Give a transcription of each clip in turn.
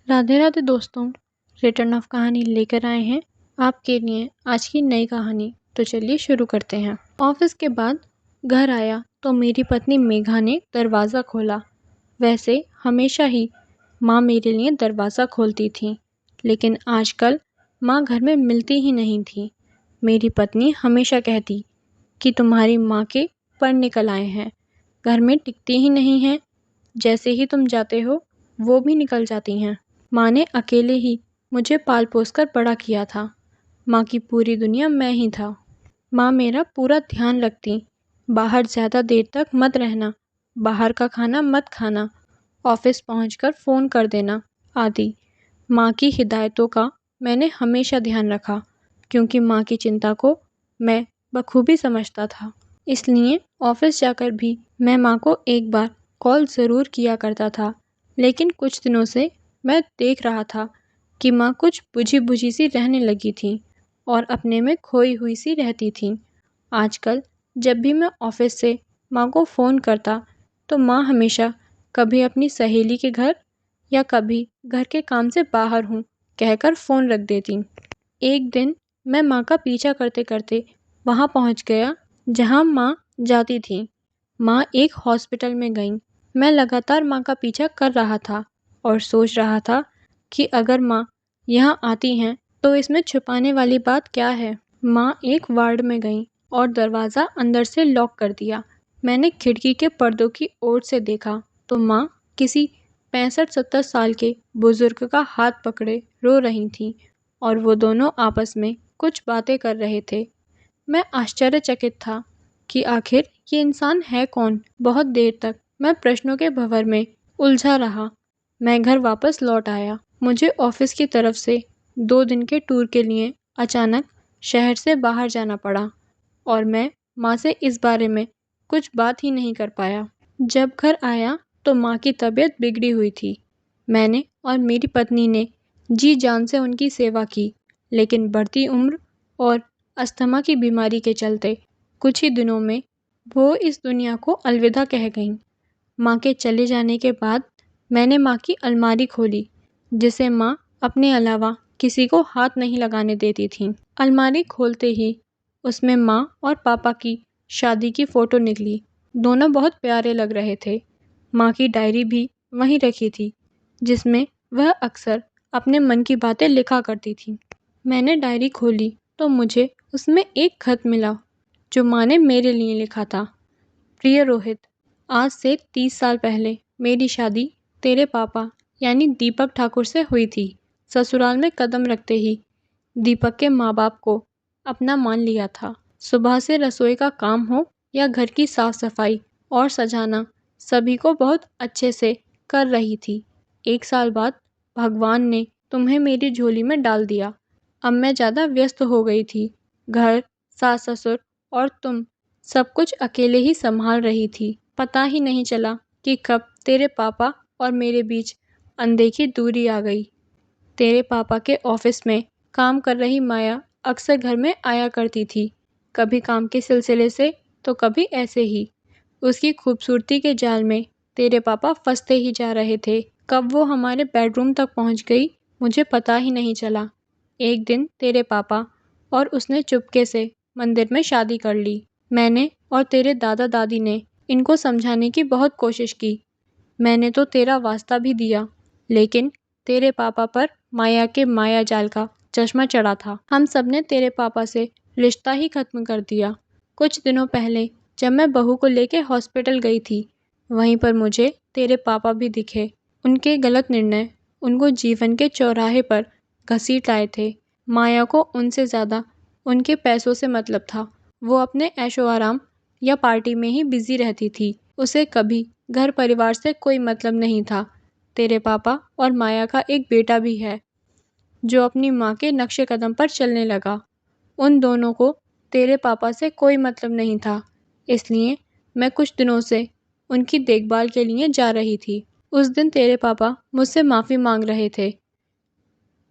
राधे राधे दोस्तों। Return of कहानी लेकर आए हैं आपके लिए आज की नई कहानी। तो चलिए शुरू करते हैं। ऑफिस के बाद घर आया तो मेरी पत्नी मेघा ने दरवाज़ा खोला। वैसे हमेशा ही माँ मेरे लिए दरवाज़ा खोलती थी, लेकिन आजकल माँ घर में मिलती ही नहीं थी। मेरी पत्नी हमेशा कहती कि तुम्हारी माँ के पर निकल आए हैं, घर में टिकती ही नहीं हैं, जैसे ही तुम जाते हो वो भी निकल जाती हैं। माँ ने अकेले ही मुझे पाल पोस कर बड़ा किया था। माँ की पूरी दुनिया मैं ही था। माँ मेरा पूरा ध्यान रखती, बाहर ज़्यादा देर तक मत रहना, बाहर का खाना मत खाना, ऑफिस पहुंचकर फ़ोन कर देना आदि। माँ की हिदायतों का मैंने हमेशा ध्यान रखा, क्योंकि माँ की चिंता को मैं बखूबी समझता था। इसलिए ऑफिस जाकर भी मैं माँ को एक बार कॉल ज़रूर किया करता था। लेकिन कुछ दिनों से मैं देख रहा था कि माँ कुछ बुझी बुझी सी रहने लगी थी और अपने में खोई हुई सी रहती थी। आजकल जब भी मैं ऑफिस से माँ को फ़ोन करता तो माँ हमेशा कभी अपनी सहेली के घर या कभी घर के काम से बाहर हूँ कहकर फ़ोन रख देती। एक दिन मैं माँ का पीछा करते करते वहाँ पहुँच गया जहाँ माँ जाती थी। माँ एक हॉस्पिटल में गईं। मैं लगातार माँ का पीछा कर रहा था और सोच रहा था कि अगर माँ यहाँ आती हैं तो इसमें छुपाने वाली बात क्या है। माँ एक वार्ड में गईं और दरवाज़ा अंदर से लॉक कर दिया। मैंने खिड़की के पर्दों की ओर से देखा तो माँ किसी 65-70 साल के बुजुर्ग का हाथ पकड़े रो रही थीं और वो दोनों आपस में कुछ बातें कर रहे थे। मैं आश्चर्यचकित था कि आखिर ये इंसान है कौन। बहुत देर तक मैं प्रश्नों के भंवर में उलझा रहा। मैं घर वापस लौट आया। मुझे ऑफिस की तरफ से 2 दिन के टूर के लिए अचानक शहर से बाहर जाना पड़ा और मैं माँ से इस बारे में कुछ बात ही नहीं कर पाया। जब घर आया तो माँ की तबीयत बिगड़ी हुई थी। मैंने और मेरी पत्नी ने जी जान से उनकी सेवा की, लेकिन बढ़ती उम्र और अस्थमा की बीमारी के चलते कुछ ही दिनों में वो इस दुनिया को अलविदा कह गईं। माँ के चले जाने के बाद मैंने माँ की अलमारी खोली, जिसे माँ अपने अलावा किसी को हाथ नहीं लगाने देती थीं। अलमारी खोलते ही उसमें माँ और पापा की शादी की फ़ोटो निकली। दोनों बहुत प्यारे लग रहे थे। माँ की डायरी भी वहीं रखी थी, जिसमें वह अक्सर अपने मन की बातें लिखा करती थी। मैंने डायरी खोली तो मुझे उसमें एक खत मिला जो माँ ने मेरे लिए लिखा था। प्रिय रोहित, आज से 30 साल पहले मेरी शादी तेरे पापा यानी दीपक ठाकुर से हुई थी। ससुराल में कदम रखते ही दीपक के माँ बाप को अपना मान लिया था। सुबह से रसोई का काम हो या घर की साफ सफाई और सजाना, सभी को बहुत अच्छे से कर रही थी। 1 साल बाद भगवान ने तुम्हें मेरी झोली में डाल दिया। अब मैं ज़्यादा व्यस्त हो गई थी। घर, सास ससुर और तुम सब कुछ अकेले ही संभाल रही थी। पता ही नहीं चला कि कब तेरे पापा और मेरे बीच अनदेखी दूरी आ गई। तेरे पापा के ऑफिस में काम कर रही माया अक्सर घर में आया करती थी, कभी काम के सिलसिले से तो कभी ऐसे ही। उसकी खूबसूरती के जाल में तेरे पापा फंसते ही जा रहे थे। कब वो हमारे बेडरूम तक पहुंच गई मुझे पता ही नहीं चला। एक दिन तेरे पापा और उसने चुपके से मंदिर में शादी कर ली। मैंने और तेरे दादा दादी ने इनको समझाने की बहुत कोशिश की। मैंने तो तेरा वास्ता भी दिया, लेकिन तेरे पापा पर माया के माया जाल का चश्मा चढ़ा था। हम सब ने तेरे पापा से रिश्ता ही खत्म कर दिया। कुछ दिनों पहले जब मैं बहू को लेके हॉस्पिटल गई थी, वहीं पर मुझे तेरे पापा भी दिखे। उनके गलत निर्णय उनको जीवन के चौराहे पर घसीट लाए थे। माया को उनसे ज़्यादा उनके पैसों से मतलब था। वो अपने ऐशो आराम या पार्टी में ही बिजी रहती थी। उसे कभी घर परिवार से कोई मतलब नहीं था। तेरे पापा और माया का एक बेटा भी है, जो अपनी माँ के नक्शे कदम पर चलने लगा। उन दोनों को तेरे पापा से कोई मतलब नहीं था, इसलिए मैं कुछ दिनों से उनकी देखभाल के लिए जा रही थी। उस दिन तेरे पापा मुझसे माफ़ी मांग रहे थे।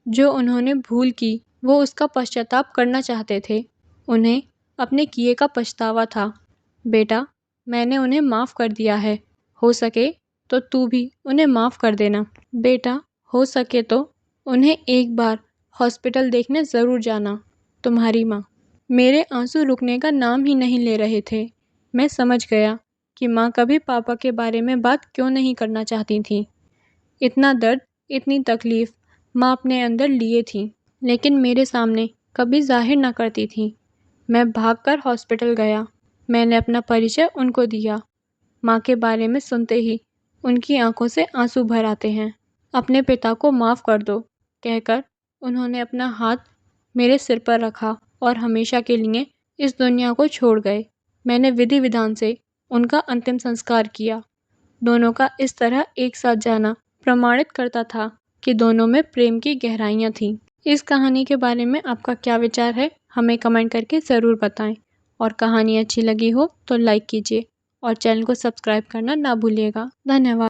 जो उन्होंने भूल की वो उसका पश्चाताप करना चाहते थे। उन्हें अपने किए का पछतावा था। बेटा, मैंने उन्हें माफ़ कर दिया है। हो सके तो तू भी उन्हें माफ़ कर देना। बेटा, हो सके तो उन्हें एक बार हॉस्पिटल देखने ज़रूर जाना। तुम्हारी माँ। मेरे आंसू रुकने का नाम ही नहीं ले रहे थे। मैं समझ गया कि माँ कभी पापा के बारे में बात क्यों नहीं करना चाहती थी। इतना दर्द, इतनी तकलीफ माँ अपने अंदर लिए थी, लेकिन मेरे सामने कभी जाहिर ना करती थी। मैं भागकर हॉस्पिटल गया। मैंने अपना परिचय उनको दिया। माँ के बारे में सुनते ही उनकी आंखों से आंसू भर आते हैं। अपने पिता को माफ़ कर दो कहकर उन्होंने अपना हाथ मेरे सिर पर रखा और हमेशा के लिए इस दुनिया को छोड़ गए। मैंने विधि विधान से उनका अंतिम संस्कार किया। दोनों का इस तरह एक साथ जाना प्रमाणित करता था कि दोनों में प्रेम की गहराइयाँ थीं। इस कहानी के बारे में आपका क्या विचार है, हमें कमेंट करके ज़रूर बताएं। और कहानी अच्छी लगी हो तो लाइक कीजिए और चैनल को सब्सक्राइब करना ना भूलिएगा। धन्यवाद।